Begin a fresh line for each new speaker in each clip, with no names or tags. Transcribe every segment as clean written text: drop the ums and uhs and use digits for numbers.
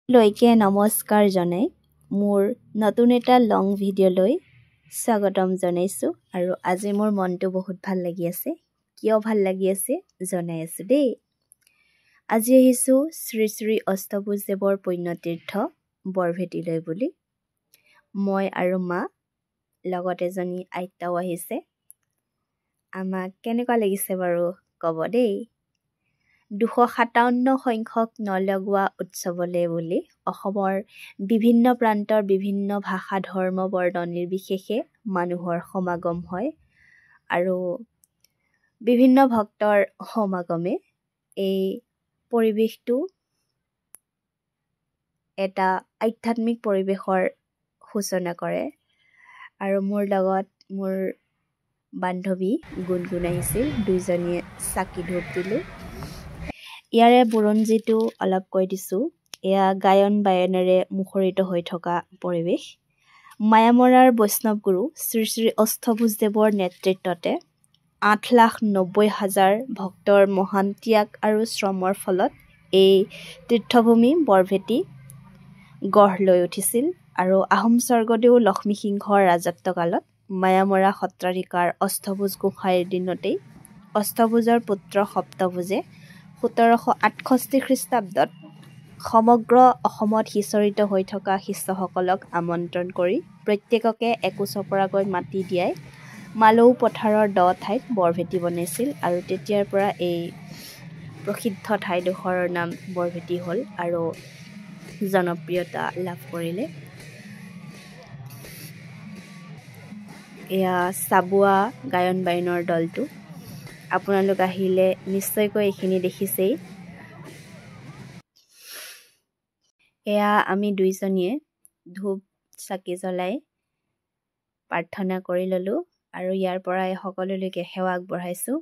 লৈকে নমস্কাৰ জনাই মোৰ নতুন এটা লং ভিডিঅ'লৈ স্বাগতম জনাইছোঁ আৰু আজি মোৰ মনটো বহুত ভাল লাগি আছে কিয় ভাল লাগি আছে জনাই আছোঁ দেই আজি আহিছোঁ শ্ৰী শ্ৰী অষ্টভুজদেৱৰ পুণ্যতীৰ্থ বৰভেটিলৈ বুলি মই আৰু মা লগত এজনী আইতাও আহিছে আমাক কেনেকুৱা লাগিছে বাৰু ক'ব দেই 257 সংখ্যক নলগোৱা উৎসৱলৈ বুলি অসমৰ বিভিন্ন প্ৰান্তৰ বিভিন্ন ভাষা ধৰ্ম বৰ্ণ নিৰ্বিশেষে মানুহৰ সমাগম হয় আৰু বিভিন্ন ভক্তৰ সমাগমে এই পৰিৱেশটো এটা আধ্যাত্মিক পৰিৱেশৰ সূচনা কৰে আৰু মোৰ লগত মোৰ বান্ধৱী গুণগুণ আহিছিল দুইজনীয়ে চাকি ধূপ দিলোঁ ইয়াৰে বুৰঞ্জীটো অলপ কৈ দিছোঁ এয়া গায়ন বায়নেৰে মুখৰিত হৈ থকা পৰিৱেশ মায়ামৰাৰ বৈষ্ণৱ গুৰু শ্ৰী শ্ৰী অষ্টভুজদেৱৰ নেতৃত্বতে 8,90,000 ভক্তৰ মহান ত্যাগ আৰু শ্ৰমৰ ফলত এই তীৰ্থভূমি বৰভেটি গঢ় লৈ উঠিছিল আৰু আহোম স্বৰ্গদেউ লক্ষ্মীসিংহৰ ৰাজত্বকালত মায়ামৰা সত্ৰাধিকাৰ অষ্টভুজ গোসাঁইৰ দিনতেই অষ্টভুজৰ পুত্ৰ সপ্তভুজে 1768 খ্ৰীষ্টাব্দত সমগ্ৰ অসমত সিঁচৰিত হৈ থকা শিষ্যসকলক আমন্ত্ৰণ কৰি প্ৰত্যেককে একোচপৰাকৈ মাটি দিয়াই মালৌ পথাৰৰ দ ঠাইত বৰভেটি বনাইছিল আৰু তেতিয়াৰ পৰা এই প্ৰসিদ্ধ ঠাইডোখৰৰ নাম বৰভেটি হ'ল আৰু জনপ্ৰিয়তা লাভ কৰিলে এয়া চাবুৱা গায়ন বায়নৰ দলটো আপোনালোক আহিলে নিশ্চয়কৈ এইখিনি দেখিছেই এয়া আমি দুইজনীয়ে ধূপ চাকি জ্বলাই প্ৰাৰ্থনা কৰি ল'লোঁ আৰু ইয়াৰ পৰাই সকলোলৈকে সেৱা আগবঢ়াইছোঁ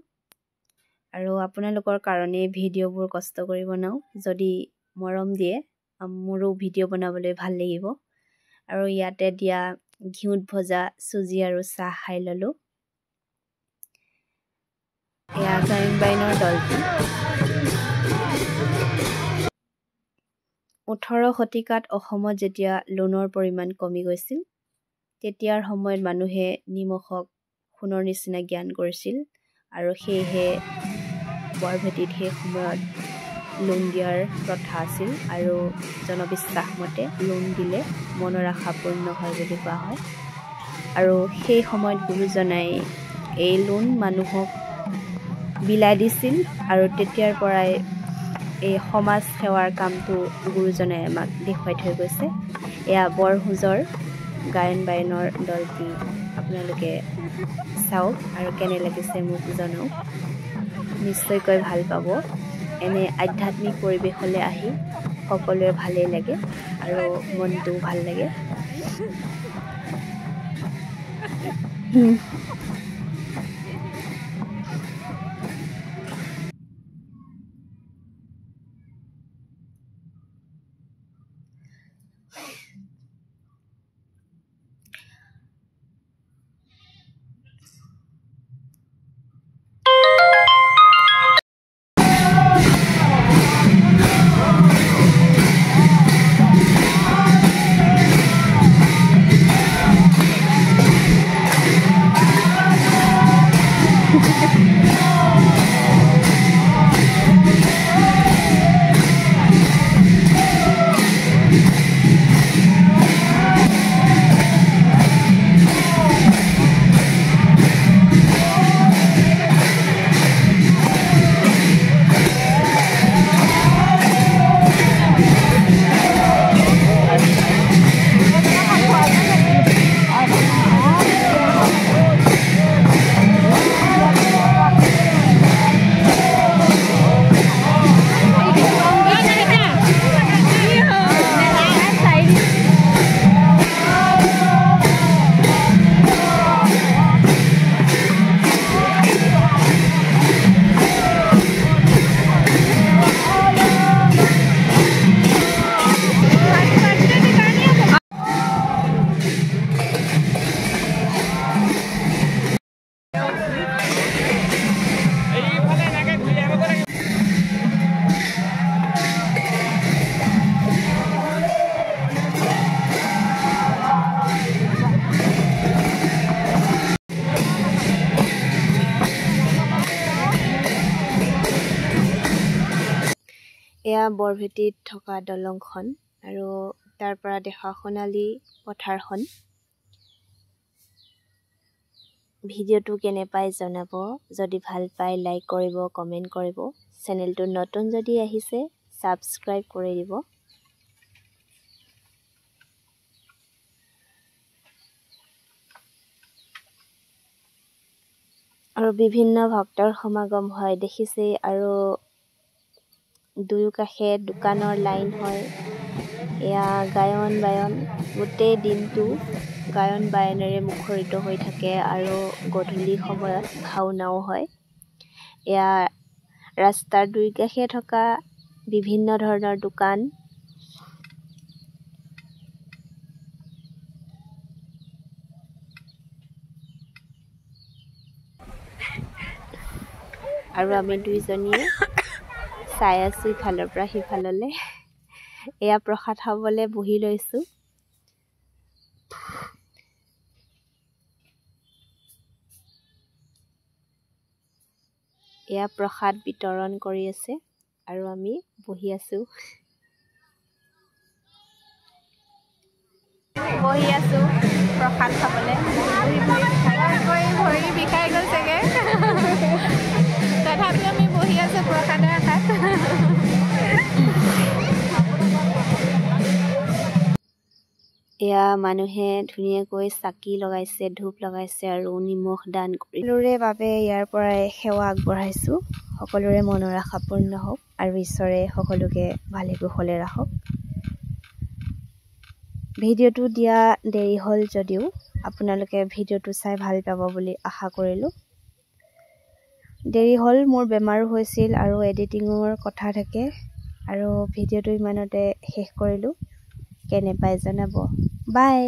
আৰু আপোনালোকৰ কাৰণে ভিডিঅ'বোৰ কষ্ট কৰি বনাওঁ যদি মৰম দিয়ে মোৰো ভিডিঅ' বনাবলৈ ভাল লাগিব আৰু ইয়াতে দিয়া ঘিউত ভজা চুজি আৰু চাহ খাই ল'লোঁ এয়া গায়ন বায়নৰ দলটো 18 শতিকাত অসমত যেতিয়া লোণৰ পৰিমাণ কমি গৈছিল তেতিয়াৰ সময়ত মানুহে নিমখক সোণৰ নিচিনা জ্ঞান কৰিছিল আৰু সেয়েহে বৰভেটিত সেই সময়ত লোণ দিয়াৰ প্ৰথা আছিল আৰু জনবিশ্বাস মতে লোণ দিলে মনৰ আশা পূৰ্ণ হয় বুলি কোৱা হয় আৰু সেই সময়ত গুৰুজনাই এই লোণ মানুহক বিলাই দিছিল আৰু তেতিয়াৰ পৰাই এই সমাজ সেৱাৰ কামটো গুৰুজনাই আমাক দেখুৱাই থৈ গৈছে এয়া বৰভোজৰ গায়ন বায়নৰ দলটি আপোনালোকে চাওক আৰু কেনে লাগিছে মোক জনাওক নিশ্চয়কৈ ভাল পাব এনে আধ্যাত্মিক পৰিৱেশলৈ আহি সকলোৱে ভালেই লাগে আৰু মনটো ভাল লাগে এয়া বৰভেটিত থকা দলংখন আৰু তাৰ পৰা দেখা সোণালী পথাৰখন। ভিডিঅ'টো কেনে পাই জনাব। যদি ভাল পায় লাইক কৰিব, কমেণ্ট কৰিব। চেনেলটো নতুন যদি আহিছে ছাবস্ক্ৰাইব কৰি দিব। আৰু বিভিন্ন ভক্তৰ সমাগম হয় দেখিছেই, আৰু দুয়ো কাষে দোকানৰ লাইন হয়। এয়া গায়ন বায়ন, গোটেই দিনটো গায়ন বায়নেৰে মুখৰিত হৈ থাকে আৰু গধূলি সময়ত ভাওনাও হয়। এয়া ৰাস্তাৰ দুই কাষে থকা বিভিন্ন ধৰণৰ দোকান। আৰু আমি দুইজনীয়ে চাই আছো ইফালৰ পৰা সিফাললৈ। এয়া প্ৰসাদ খাবলৈ বহি লৈছোঁ। এয়া প্ৰসাদ বিতৰণ কৰি আছে আৰু আমি বহি আছো। প্ৰসাদ খাবলৈ।
ভৰি বিষাই গ'ল চাগে। তথাপিও আমি বহি আছো প্ৰসাদৰ আশাত।
এয়া মানুহে ধুনীয়াকৈ চাকি লগাইছে, ধূপ লগাইছে আৰু নিমখ দান কৰি সকলোৰে বাবে ইয়াৰ পৰাই সেৱা আগবঢ়াইছোঁ। সকলোৰে মনৰ আশা পূৰ্ণ হওক আৰু ঈশ্বৰে সকলোকে ভালে কুশলে ৰাখক। ভিডিঅ'টো দিয়া দেৰি হ'ল যদিও আপোনালোকে ভিডিঅ'টো চাই ভাল পাব বুলি আশা কৰিলোঁ। দেৰি হ'ল, মোৰ বেমাৰো হৈছিল আৰু এডিটিঙৰ কথা থাকে, আৰু ভিডিঅ'টো ইমানতে শেষ কৰিলোঁ। কেনে পাই জনাব। বাই।